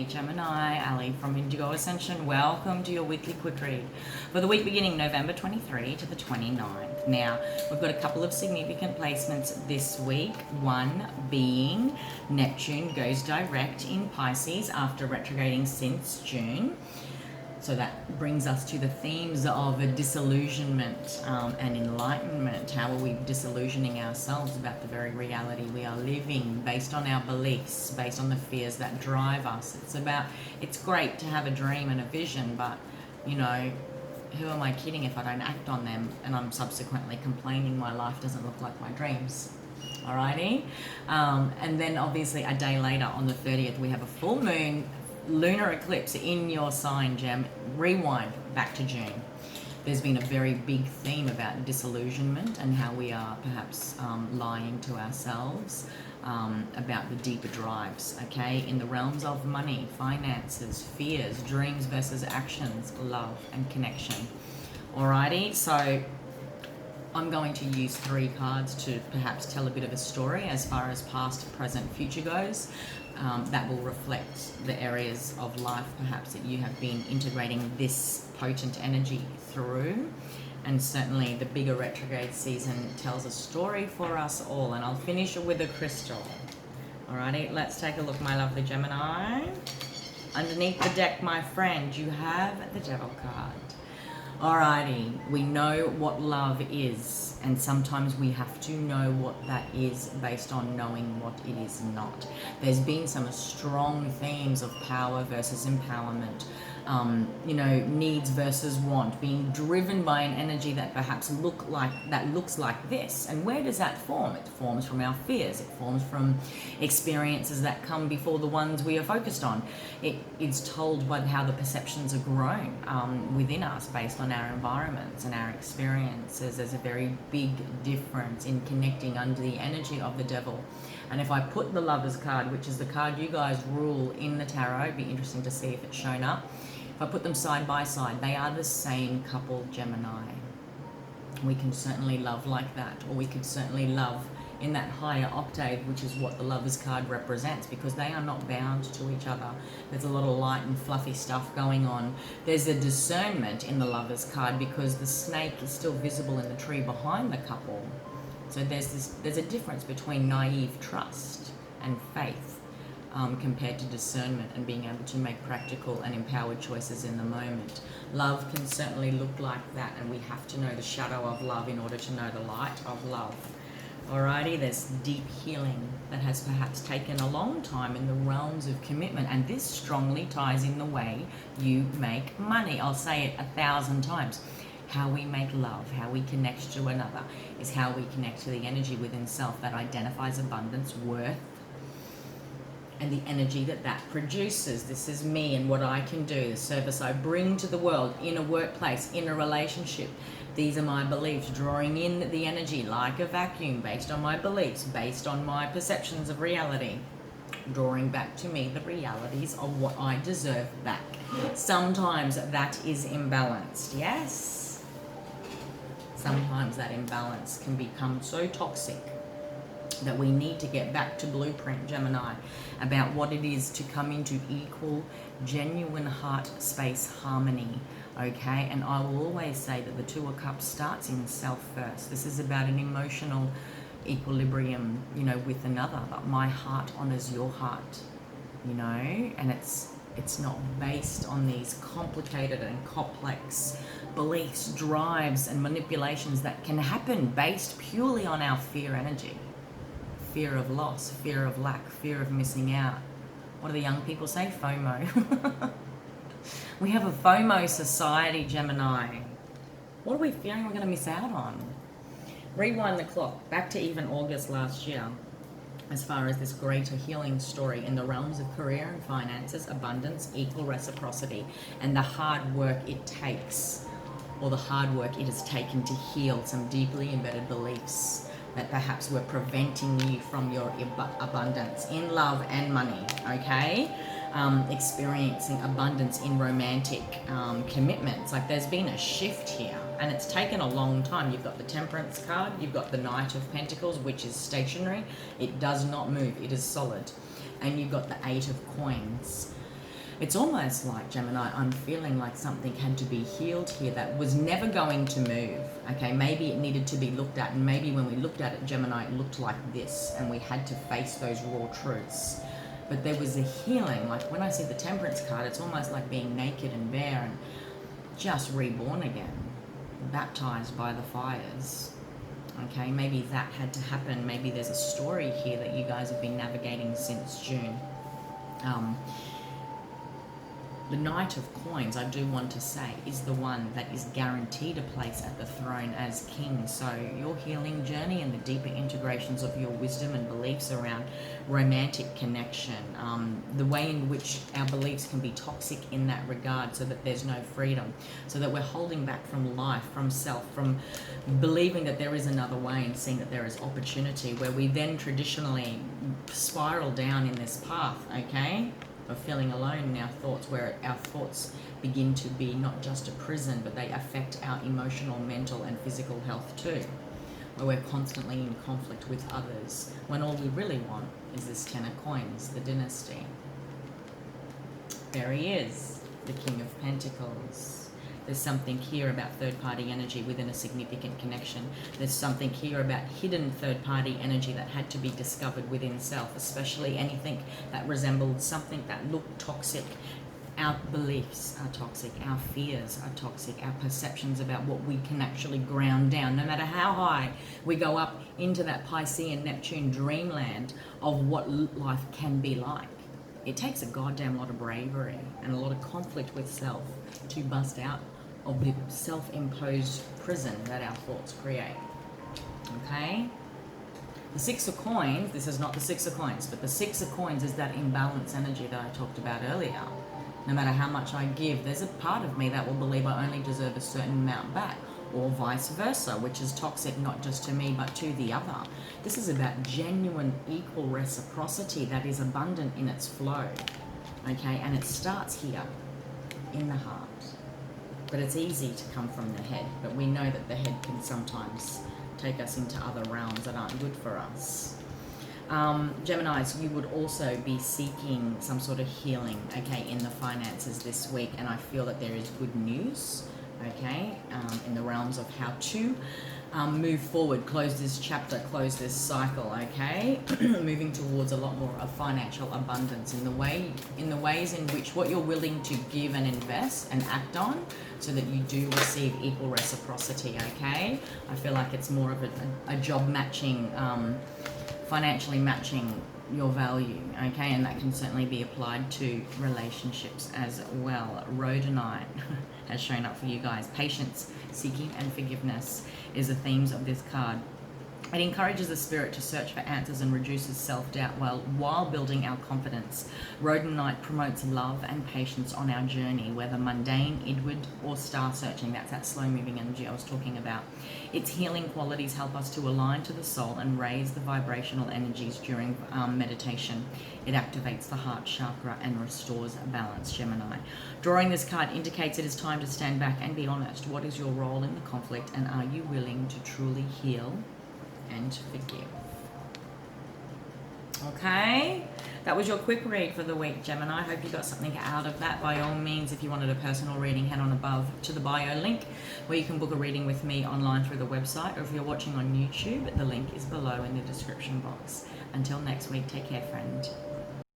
Gemini, Ali from Indigo Ascension. Welcome to your weekly quick read for the week beginning November 23 to the 29th. Now, we've got a couple of significant placements this week. One being Neptune goes direct in Pisces after retrograding since June. So that brings us to the themes of disillusionment and enlightenment. How are we disillusioning ourselves about the very reality we are living based on our beliefs, based on the fears that drive us? It's great to have a dream and a vision, but, you know, who am I kidding if I don't act on them and I'm subsequently complaining my life doesn't look like my dreams? Alrighty? And then obviously a day later on the 30th, we have a full moon lunar eclipse in your sign, Gem. Rewind back to June. There's been a very big theme about disillusionment and how we are perhaps lying to ourselves about the deeper drives, okay, in the realms of money, finances, fears, dreams versus actions, love and connection. Alrighty, so I'm going to use 3 cards to perhaps tell a bit of a story as far as past, present, future goes. That will reflect the areas of life perhaps that you have been integrating this potent energy through. And certainly the bigger retrograde season tells a story for us all. And I'll finish with a crystal. Alrighty, let's take a look, my lovely Gemini. Underneath the deck, my friend, you have the Devil card. Alrighty, we know what love is, and sometimes we have to know what that is based on knowing what it is not. There's been some strong themes of power versus empowerment, needs versus want, being driven by an energy that perhaps looks like this. And where does that form? It forms from our fears. It forms from experiences that come before the ones we are focused on. It's told by how the perceptions are grown within us based on our environments and our experiences. There's a very big difference in connecting under the energy of the devil. And if I put the Lovers card, which is the card you guys rule in the tarot, it'd be interesting to see if it's shown up. If I put them side by side, they are the same couple, Gemini. We can certainly love like that, or we could certainly love in that higher octave, which is what the Lovers card represents, because they are not bound to each other. There's a lot of light and fluffy stuff going on. There's a discernment in the Lovers card because the snake is still visible in the tree behind the couple. So there's a difference between naive trust and faith compared to discernment and being able to make practical and empowered choices in the moment. Love can certainly look like that, and we have to know the shadow of love in order to know the light of love. Alrighty, there's deep healing that has perhaps taken a long time in the realms of commitment, and this strongly ties in the way you make money. I'll say it 1,000 times. How we make love, how we connect to another, is how we connect to the energy within self that identifies abundance, worth, and the energy that produces. This is me and what I can do, the service I bring to the world, in a workplace, in a relationship. These are my beliefs, drawing in the energy like a vacuum based on my beliefs, based on my perceptions of reality, drawing back to me the realities of what I deserve back. Sometimes that is imbalanced, yes? Sometimes that imbalance can become so toxic that we need to get back to blueprint, Gemini, about what it is to come into equal, genuine heart space harmony, okay? And I will always say that the Two of Cups starts in self first. This is about an emotional equilibrium, with another, but my heart honors your heart, and it's not based on these complicated and complex beliefs, drives, and manipulations that can happen based purely on our fear energy. Fear of loss, fear of lack, fear of missing out. What do the young people say? FOMO. We have a FOMO society, Gemini. What are we fearing we're going to miss out on? Rewind the clock back to even August last year, as far as this greater healing story in the realms of career and finances, abundance, equal reciprocity, and the hard work it takes, or the hard work it has taken to heal some deeply embedded beliefs that perhaps were preventing you from your abundance in love and money, okay? Experiencing abundance in romantic commitments. Like, there's been a shift here, and it's taken a long time. You've got the Temperance card, you've got the Knight of Pentacles, which is stationary. It does not move, it is solid. And you've got the 8 of Coins. It's almost like, Gemini, I'm feeling like something had to be healed here that was never going to move. Okay, maybe it needed to be looked at, and maybe when we looked at it, Gemini, it looked like this, and we had to face those raw truths. But there was a healing. Like when I see the Temperance card, it's almost like being naked and bare and just reborn again, baptized by the fires. Okay, maybe that had to happen. Maybe there's a story here that you guys have been navigating since June. The Knight of Coins, I do want to say, is the one that is guaranteed a place at the throne as king. So your healing journey and the deeper integrations of your wisdom and beliefs around romantic connection, the way in which our beliefs can be toxic in that regard, so that there's no freedom, so that we're holding back from life, from self, from believing that there is another way and seeing that there is opportunity, where we then traditionally spiral down in this path, okay, of feeling alone in our thoughts, where our thoughts begin to be not just a prison, but they affect our emotional, mental, and physical health too, where we're constantly in conflict with others, when all we really want is this Ten of Coins, the dynasty. There he is, the King of Pentacles. There's something here about third-party energy within a significant connection. There's something here about hidden third-party energy that had to be discovered within self, especially anything that resembled something that looked toxic. Our beliefs are toxic, our fears are toxic, our perceptions about what we can actually ground down, no matter how high we go up into that Piscean Neptune dreamland of what life can be like. It takes a goddamn lot of bravery and a lot of conflict with self to bust out of the self-imposed prison that our thoughts create. Okay? The Six of Coins, this is not the Six of Coins, but the Six of Coins is that imbalance energy that I talked about earlier. No matter how much I give, there's a part of me that will believe I only deserve a certain amount back, or vice versa, which is toxic not just to me but to the other. This is about genuine equal reciprocity that is abundant in its flow. Okay? And it starts here in the heart. But it's easy to come from the head, but we know that the head can sometimes take us into other realms that aren't good for us. Geminis, you would also be seeking some sort of healing, okay, in the finances this week, and I feel that there is good news, okay, in the realms of how to move forward, close this chapter, close this cycle, okay, moving towards a lot more of financial abundance in the ways in which what you're willing to give and invest and act on, so that you do receive equal reciprocity, okay? I feel like it's more of a job matching, financially matching your value, okay? And that can certainly be applied to relationships as well. Rhodonite has shown up for you guys. Patience, seeking, and forgiveness is the themes of this card. It encourages the spirit to search for answers and reduces self-doubt while building our confidence. Rhodonite promotes love and patience on our journey, whether mundane, inward, or star searching. That's that slow-moving energy I was talking about. Its healing qualities help us to align to the soul and raise the vibrational energies during meditation. It activates the heart chakra and restores balance, Gemini. Drawing this card indicates it is time to stand back and be honest. What is your role in the conflict, and are you willing to truly heal and forgive? Okay, that was your quick read for the week, Gemini. I hope you got something out of that. By all means, if you wanted a personal reading, head on above to the bio link where you can book a reading with me online through the website, or if you're watching on YouTube, the link is below in the description box. Until next week, take care, friend.